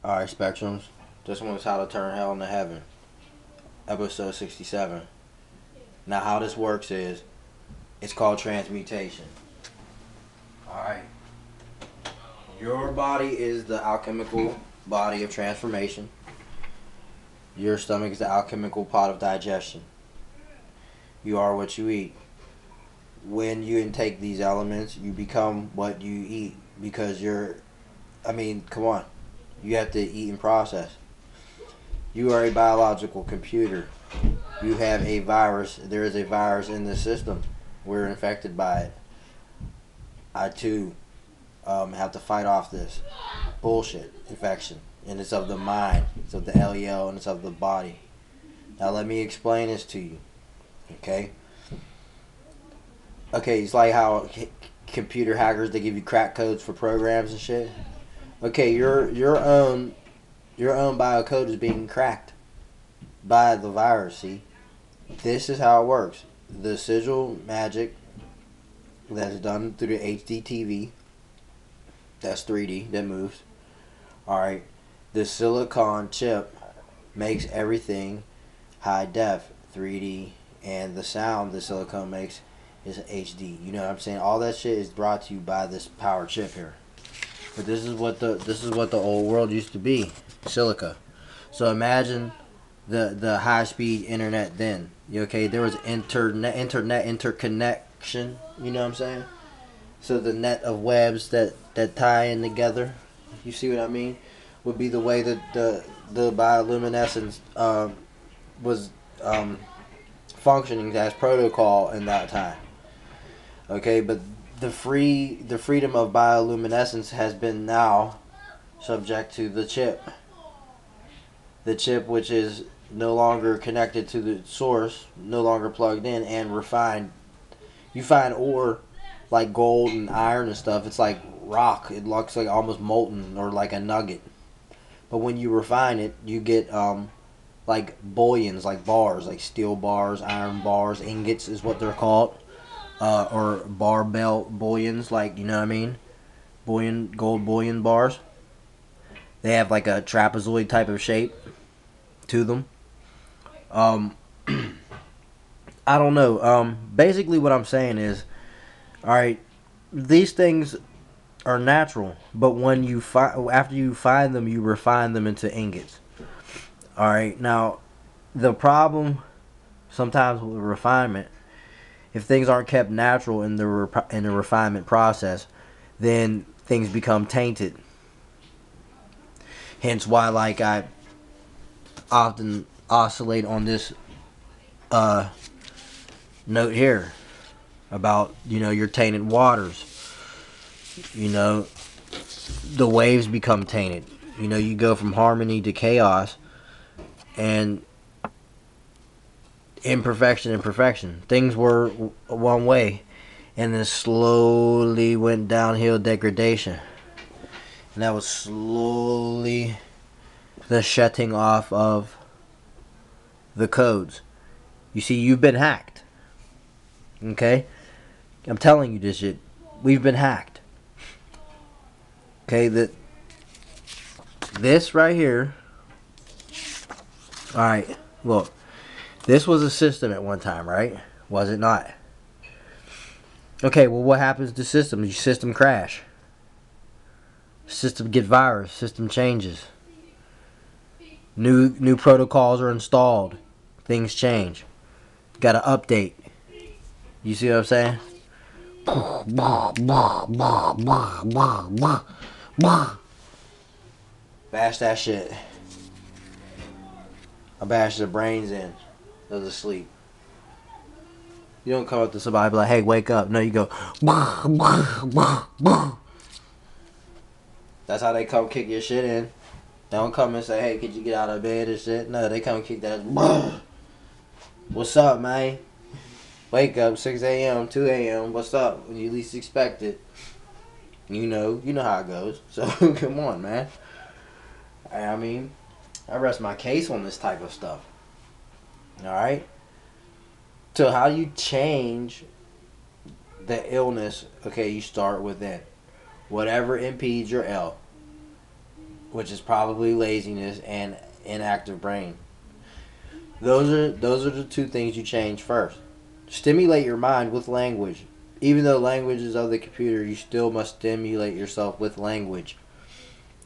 Alright, Spectrums. This one's How to Turn Hell into Heaven. Episode 67. Now, how this works is, it's called transmutation. Alright. Your body is the alchemical body of transformation. Your stomach is the alchemical pot of digestion. You are what you eat. When you intake these elements, you become what you eat. Because come on. You have to eat and process. You are a biological computer. You have a virus. There is a virus in the system. We're infected by it. I too have to fight off this bullshit infection. And it's of the mind. It's of the LEL and it's of the body. Now let me explain this to you. Okay? Okay, it's like how computer hackers, they give you crack codes for programs and shit. Okay, your own biocode is being cracked by the virus. See, this is how it works. The sigil magic that's done through the HD TV, that's 3D, that moves. All right, the silicon chip makes everything high def, 3D, and the sound the silicon makes is HD. You know what I'm saying? All that shit is brought to you by this power chip here. But this is what the old world used to be, silica. So imagine the high speed internet then. Okay, there was internet interconnection. You know what I'm saying? So the net of webs that tie in together. You see what I mean? Would be the way that the bioluminescence was functioning as protocol in that time. Okay, but the freedom of bioluminescence has been now subject to the chip. The chip, which is no longer connected to the source, no longer plugged in and refined. You find ore like gold and iron and stuff, it's like rock. It looks like almost molten or like a nugget. But when you refine it, you get like bullions, like bars, like steel bars, iron bars, ingots is what they're called. Or barbell bullions, like, you know what I mean? Gold bullion bars. They have like a trapezoid type of shape to them. Um, I don't know. Basically, what I'm saying is, all right, these things are natural, but when after you find them, you refine them into ingots. All right. Now, the problem sometimes with refinement, if things aren't kept natural in the refinement process, then things become tainted. Hence why, like, I often oscillate on this note here about, your tainted waters. The waves become tainted. You go from harmony to chaos, and imperfection and perfection. Things were one way, and then slowly went downhill degradation. And that was slowly the shutting off of the codes. You see, you've been hacked. Okay? I'm telling you this shit. We've been hacked. Okay, this right here. Alright, look. This was a system at one time, right? Was it not? Okay, well, what happens to systems? Your system crash. System get virus. System changes. New protocols are installed. Things change. Got to update. You see what I'm saying? Bash that shit. I bash their brains in. Those asleep. You don't come up to somebody and be like, hey, wake up. No, you go. That's how they come kick your shit in. They don't come and say, hey, could you get out of bed and shit? No, they come kick that. What's up, man? Wake up, 6 a.m., 2 a.m. What's up? When you least expect it. You know how it goes. So, come on, man. I mean, I rest my case on this type of stuff. Alright? So how do you change the illness? Okay, you start within. Whatever impedes your L. which is probably laziness and inactive brain. Those are the two things you change first. Stimulate your mind with language. Even though language is of the computer, you still must stimulate yourself with language.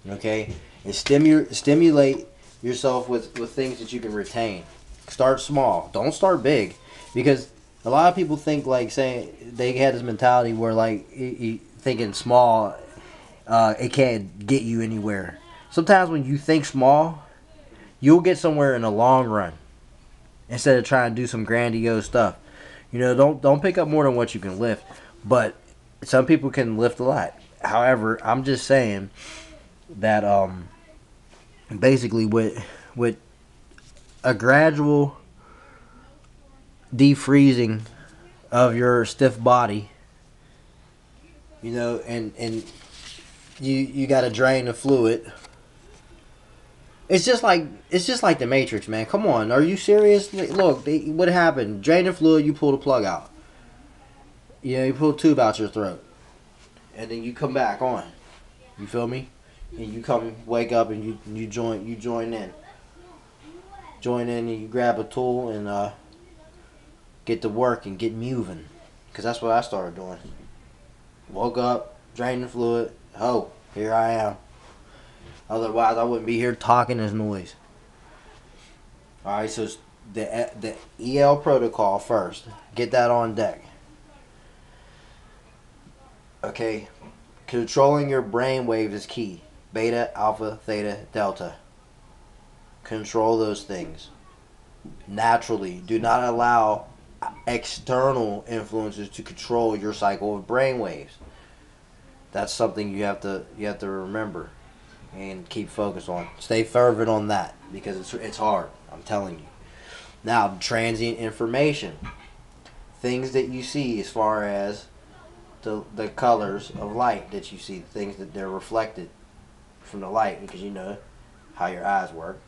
Okay? And stimulate yourself with things that you can retain. Start small. Don't start big. Because a lot of people think, like, saying they had this mentality where, like, thinking small, it can't get you anywhere. Sometimes when you think small, you'll get somewhere in the long run instead of trying to do some grandiose stuff. You know, don't pick up more than what you can lift. But some people can lift a lot. However, I'm just saying that basically with a gradual defreezing of your stiff body, you know, and you got to drain the fluid. It's just like the Matrix, man. Come on, are you serious? Look, what happened? Drain the fluid, you pull the plug out. You know, you pull a tube out your throat, and then you come back on. You feel me? And you wake up, and you join in. Join in, and you grab a tool and get to work and get moving. Cause that's what I started doing. Woke up, drained the fluid. Oh, here I am. Otherwise, I wouldn't be here talking this noise. All right, so the EL protocol first. Get that on deck. Okay, controlling your brain waves is key. Beta, alpha, theta, delta. Control those things naturally. Do not allow external influences to control your cycle of brain waves. That's something you have to remember and keep focused on. Stay fervent on that because it's hard. I'm telling you. Now, transient information, things that you see as far as the colors of light that you see, things that they're reflected from the light, because you know how your eyes work.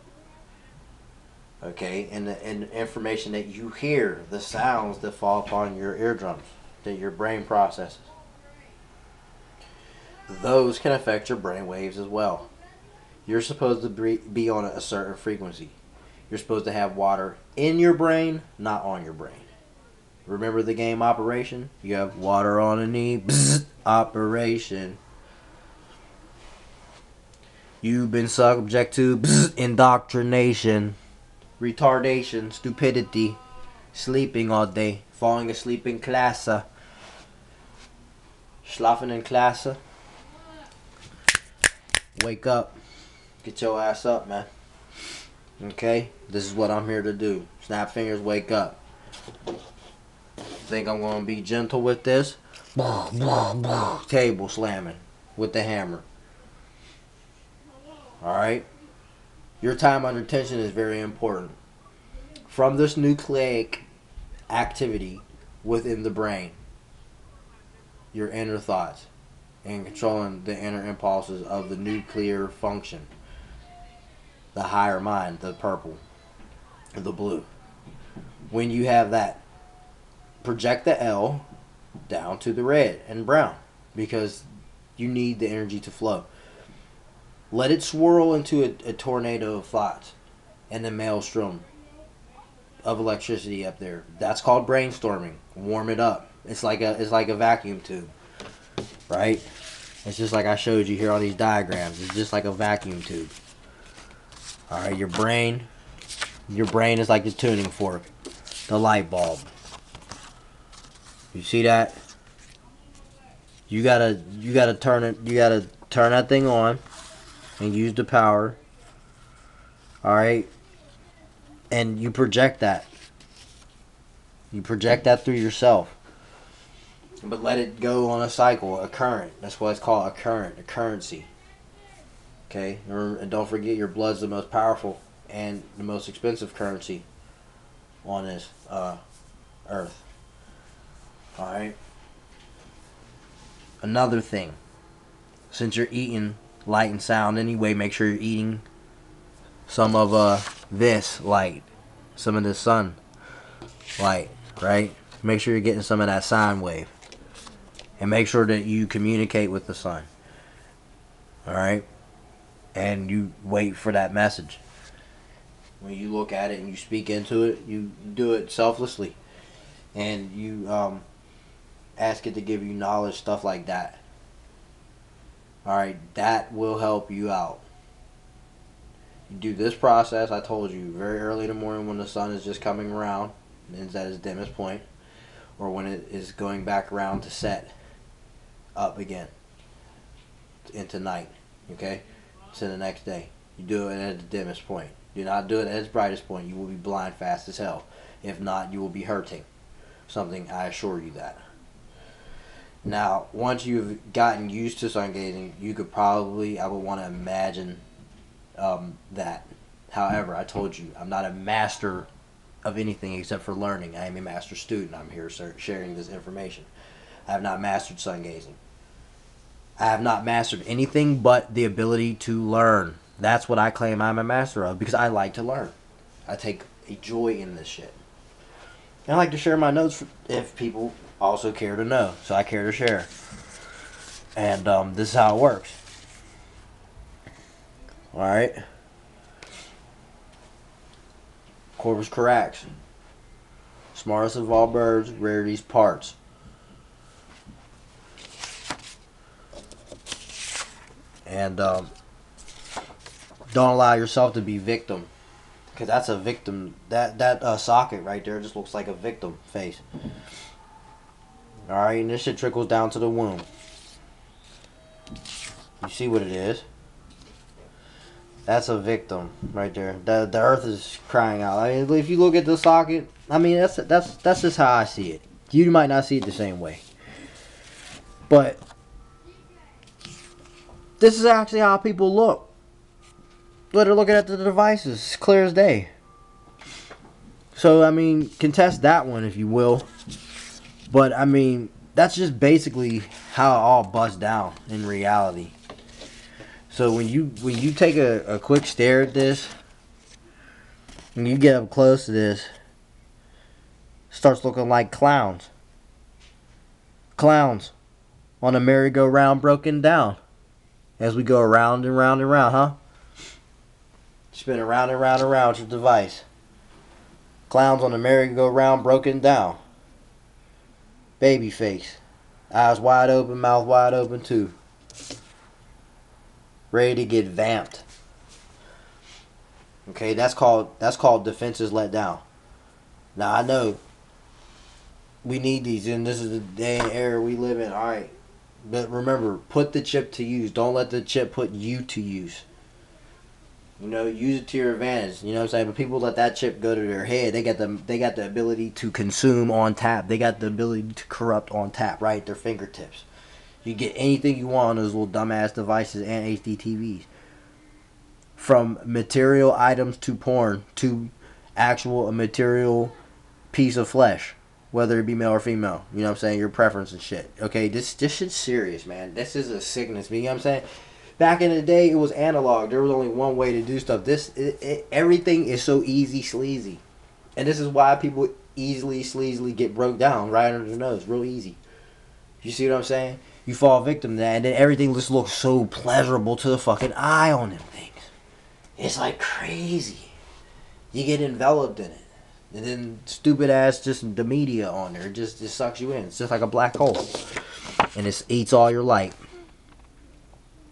Okay, and the information that you hear, the sounds that fall upon your eardrums, that your brain processes. Those can affect your brain waves as well. You're supposed to be on a certain frequency. You're supposed to have water in your brain, not on your brain. Remember the game Operation? You have water on a knee, bzz, Operation. You've been subject to bzz, indoctrination, retardation, stupidity, sleeping all day, falling asleep in class, schlafen in class. Wake up. Get your ass up, man. Okay? This is what I'm here to do. Snap fingers, wake up. Think I'm going to be gentle with this? Table slamming with the hammer. Alright? Your time under tension is very important. From this nucleic activity within the brain, your inner thoughts, and controlling the inner impulses of the nuclear function, the higher mind, the purple, the blue. When you have that, project the L down to the red and brown, because you need the energy to flow. Let it swirl into a tornado of thoughts and the maelstrom of electricity up there. That's called brainstorming. Warm it up. It's like a vacuum tube, right? It's just like I showed you here on these diagrams. It's just like a vacuum tube. All right, your brain is like the tuning fork, the light bulb. You see that? You gotta turn it. You gotta turn that thing on and use the power. All right, and you project that. You project that through yourself. But let it go on a cycle, a current. That's what it's called, a current, a currency. Okay? And don't forget, your blood's the most powerful and the most expensive currency on this earth. Alright? Another thing. Since you're eating light and sound anyway, make sure you're eating some of this light. Some of the sun light, right? Make sure you're getting some of that sine wave. And make sure that you communicate with the sun. Alright? and you wait for that message. When you look at it and you speak into it, you do it selflessly, and you ask it to give you knowledge, stuff like that. Alright, that will help you out. You do this process, I told you, very early in the morning when the sun is just coming around and is at its dimmest point, or when it is going back around to set up again into night. Okay? To the next day. You do it at the dimmest point. Do not do it at its brightest point. You will be blind fast as hell. If not, you will be hurting. Something, I assure you that. Now, once you've gotten used to sun gazing, you could probably, I would want to imagine that. However, I told you, I'm not a master of anything except for learning. I am a master student. I'm here sharing this information. I have not mastered sun gazing. I have not mastered anything but the ability to learn. That's what I claim I'm a master of, because I like to learn. I take a joy in this shit. And I like to share my notes if people also care to know. So I care to share. And this is how it works. Alright. Corvus corax. Smartest of all birds, rarities parts. And don't allow yourself to be victim. Because that's a victim. That socket right there just looks like a victim face. Alright, and this shit trickles down to the womb. You see what it is? That's a victim right there. The earth is crying out. I mean, if you look at the socket, I mean, that's just how I see it. You might not see it the same way. But this is actually how people look. They're looking at the devices. It's clear as day. So, I mean, contest that one if you will. But, I mean, that's just basically how it all busts down in reality. So when you take a quick stare at this, and you get up close to this, it starts looking like clowns. Clowns on a merry-go-round broken down. As we go around and round and round, huh? Spin around and round and round with your device. Clowns on a merry-go-round broken down. Baby face. Eyes wide open, mouth wide open too. Ready to get vamped. Okay, that's called defenses let down. Now I know we need these, and this is the day and era we live in. Alright. But remember, put the chip to use. Don't let the chip put you to use. You know, use it to your advantage. You know what I'm saying? But people let that chip go to their head. They got the ability to consume on tap. They got the ability to corrupt on tap, right at their fingertips. You get anything you want on those little dumbass devices and HD TVs. From material items to porn to actual material piece of flesh. Whether it be male or female. You know what I'm saying? Your preference and shit. Okay, this shit's serious, man. This is a sickness. You know what I'm saying? Back in the day, it was analog. There was only one way to do stuff. Everything is so easy, sleazy. And this is why people easily, sleazily get broke down right under their nose. Real easy. You see what I'm saying? You fall victim to that, and then everything just looks so pleasurable to the fucking eye on them things. It's like crazy. You get enveloped in it. And then stupid ass just the media on there. It just sucks you in. It's just like a black hole. And it eats all your light.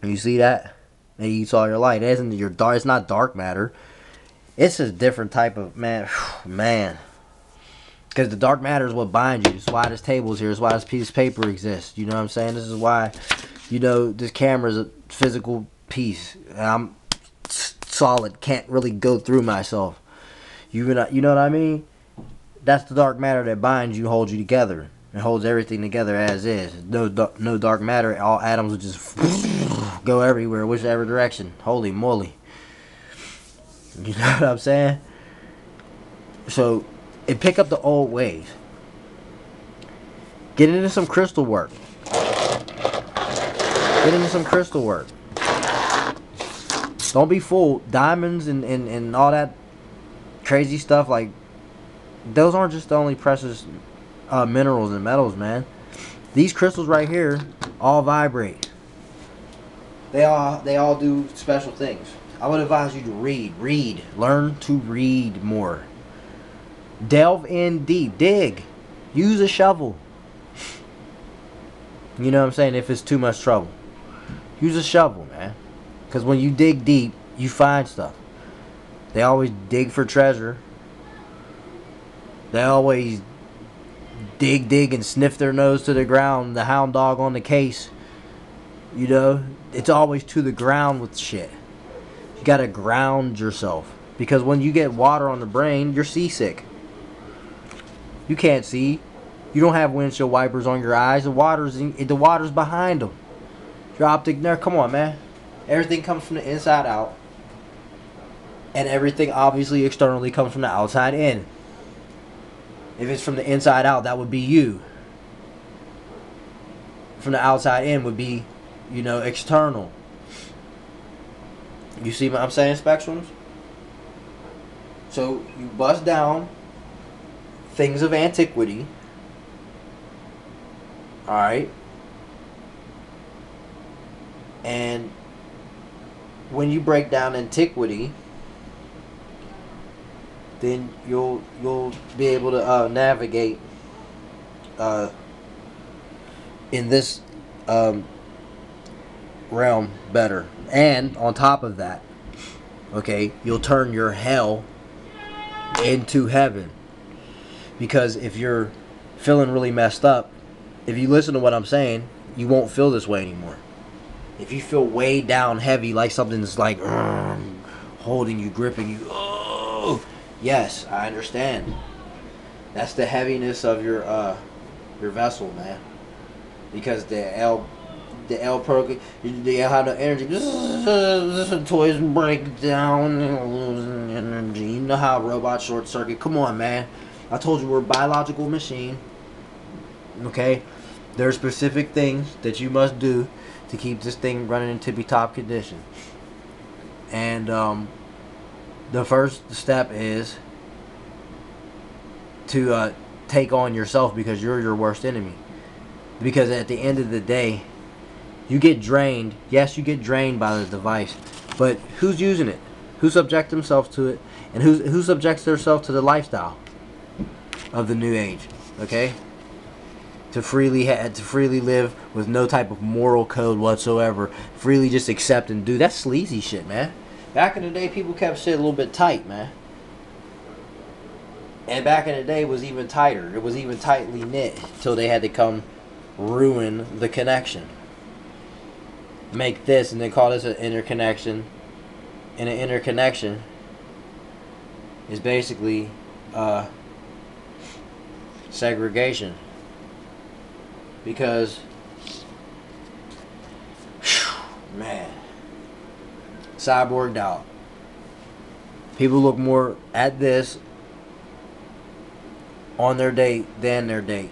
You see that? It eats all your light. It isn't your dark. It's not dark matter. It's a different type of man. Because the dark matter is what binds you. It's why this table is here. It's why this piece of paper exists. You know what I'm saying? This is why, you know, this camera is a physical piece. I'm solid. Can't really go through myself. You know what I mean? That's the dark matter that binds you, holds you together. It holds everything together as is. No dark matter. All atoms will just go everywhere, whichever direction. Holy moly. You know what I'm saying? So, it pick up the old ways. Get into some crystal work. Get into some crystal work. Don't be fooled. Diamonds and all that crazy stuff, like, those aren't just the only precious minerals and metals, man. These crystals right here all vibrate. They all do special things. I would advise you to read, learn to read more. Delve in deep, dig, use a shovel. You know what I'm saying? If it's too much trouble, use a shovel, man. Because when you dig deep, you find stuff. They always dig for treasure. They always dig and sniff their nose to the ground. The hound dog on the case. You know, it's always to the ground with shit. You gotta ground yourself. Because when you get water on the brain, you're seasick. You can't see. You don't have windshield wipers on your eyes. The water's behind them. Your optic nerve. Come on, man. Everything comes from the inside out. And everything obviously externally comes from the outside in. If it's from the inside out, that would be you. From the outside in would be, you know, external. You see what I'm saying, spectrums? So you bust down things of antiquity. Alright? And when you break down antiquity, then you'll be able to navigate in this realm better. And on top of that, okay, you'll turn your hell into heaven. Because if you're feeling really messed up, if you listen to what I'm saying, you won't feel this way anymore. If you feel weighed down heavy, like something's like holding you, gripping you, oh, yes, I understand. That's the heaviness of your vessel, man. Because the L program, they have the energy. Toys break down and losing energy. You know how robots short circuit. Come on, man. I told you we're a biological machine. Okay, there are specific things that you must do to keep this thing running in tippy top condition. And the first step is to take on yourself, because you're your worst enemy. Because at the end of the day, you get drained. Yes, you get drained by the device, but who's using it? Who subjects themselves to it? And who subjects themselves to the lifestyle of the new age? Okay, to freely live with no type of moral code whatsoever, freely just accept and do. That's sleazy shit, man. Back in the day, people kept shit a little bit tight, man. And back in the day, it was even tighter. It was even tightly knit until they had to come ruin the connection. Make this and then call this an interconnection. And an interconnection is basically segregation. Because, man, cyborged out. People look more at this on their date than their date.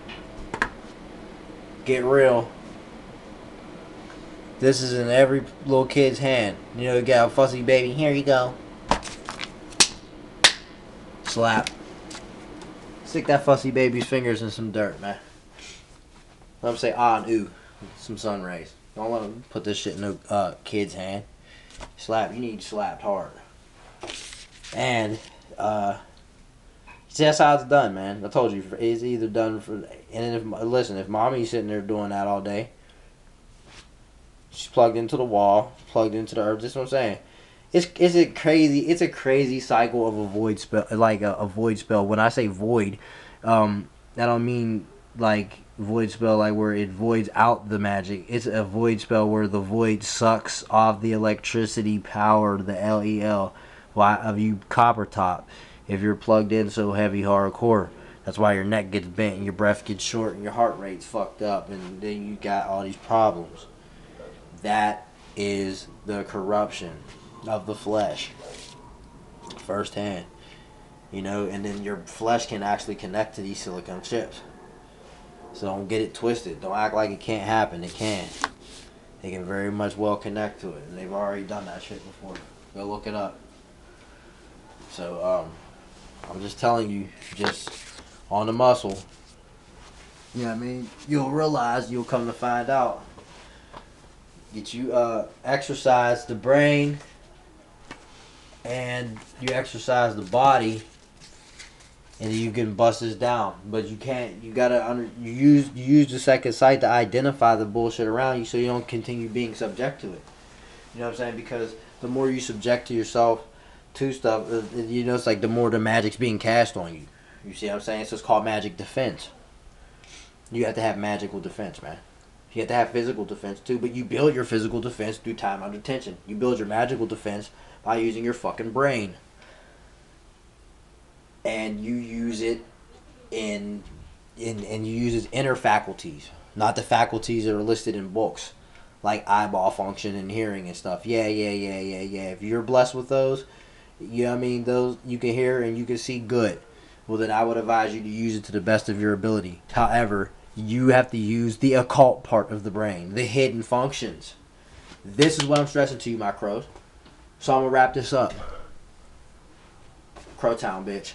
Get real. This is in every little kid's hand. You know, you got a fussy baby. Here you go. Slap. Stick that fussy baby's fingers in some dirt, man. Let them say ah and ooh. Some sun rays. Don't let them put this shit in a kid's hand. Slap. You need slapped hard. And, see, that's how it's done, man. I told you, it's either done for... And listen, if mommy's sitting there doing that all day, she's plugged into the wall, plugged into the herbs. That's what I'm saying. It's a crazy cycle of a void spell, like a void spell. When I say void, I don't mean like void spell like where it voids out the magic. It's a void spell where the void sucks off the electricity power, the LEL, of you copper top. If you're plugged in so heavy hardcore, that's why your neck gets bent and your breath gets short and your heart rate's fucked up, and then you got all these problems. That is the corruption of the flesh firsthand, you know. And then your flesh can actually connect to these silicone chips, so don't get it twisted. Don't act like it can't happen. It can. They can very much well connect to it, and they've already done that shit before. Go look it up. So I'm just telling you, just on the muscle. You know what I mean? You'll realize, you'll come to find out Get you exercise the brain, and you exercise the body, and you can bust this down. But you can't. You gotta you use the second sight to identify the bullshit around you, so you don't continue being subject to it. You know what I'm saying? Because the more you subject to yourself to stuff, it's like the more the magic's being cast on you. You see what I'm saying? So it's called magic defense. You have to have magical defense, man. You have to have physical defense too, but you build your physical defense through time under tension. You build your magical defense by using your fucking brain. And you use it and you use its inner faculties, not the faculties that are listed in books, like eyeball function and hearing and stuff. Yeah. If you're blessed with those, you know what I mean, those you can hear and you can see good. Well, then I would advise you to use it to the best of your ability. However, you have to use the occult part of the brain, the hidden functions. This is what I'm stressing to you, my crows. So I'm going to wrap this up. Crowtown, bitch.